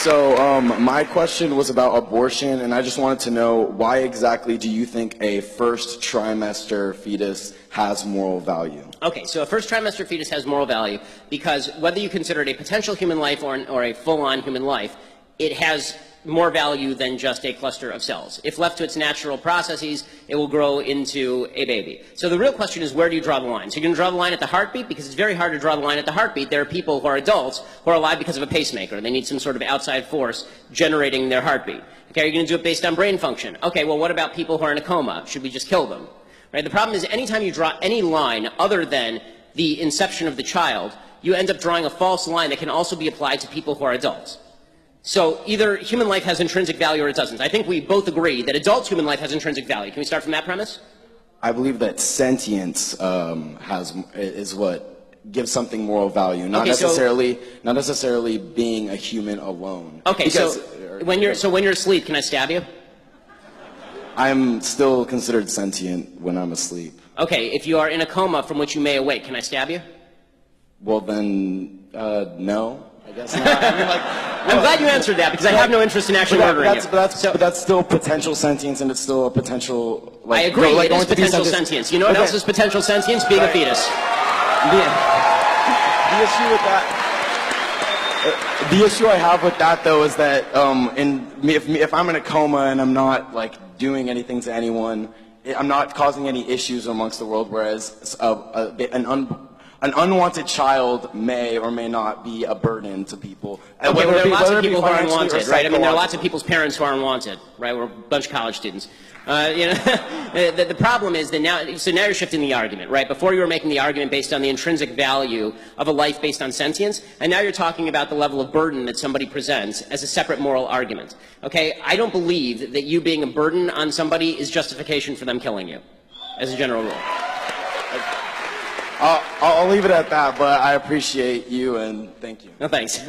So my question was about abortion, and I just wanted to know why exactly do you think a first trimester fetus has moral value? Okay, so a first trimester fetus has moral value because whether you consider it a potential human life or a full-on human life, it has more value than just a cluster of cells. If left to its natural processes, it will grow into a baby. So the real question is, where do you draw the line? So you're going to draw the line at the heartbeat, because it's very hard to draw the line at the heartbeat. There are people who are adults who are alive because of a pacemaker. They need some sort of outside force generating their heartbeat. Okay, are you going to do it based on brain function? Okay, well, what about people who are in a coma? Should we just kill them? Right? The problem is, anytime you draw any line other than the inception of the child, you end up drawing a false line that can also be applied to people who are adults. So either human life has intrinsic value or it doesn't. I think we both agree that adult human life has intrinsic value. Can we start from that premise? I believe that sentience is what gives something moral value, not necessarily being a human alone. Okay, because, so when you're asleep, can I stab you? I'm still considered sentient when I'm asleep. Okay, if you are in a coma from which you may awake, can I stab you? Well then, no. I guess not. I mean, like, I'm glad you answered that, because I have no interest in actually murdering you. But that's still potential sentience, and it's still a potential. Like, I agree. It is potential sentience. You know what else is potential sentience? Being a fetus. The issue with that. The issue I have with that, though, is that if I'm in a coma and I'm not like doing anything to anyone, I'm not causing any issues amongst the world. Whereas an unwanted child may or may not be a burden to people. Okay, well, there are lots of people who are unwanted, right? I mean, there are lots of people's parents who are unwanted, right? We're a bunch of college students. The problem is that now you're shifting the argument, right? Before you were making the argument based on the intrinsic value of a life based on sentience, and now you're talking about the level of burden that somebody presents as a separate moral argument. Okay, I don't believe that you being a burden on somebody is justification for them killing you, as a general rule. I'll leave it at that, but I appreciate you and thank you. No, thanks.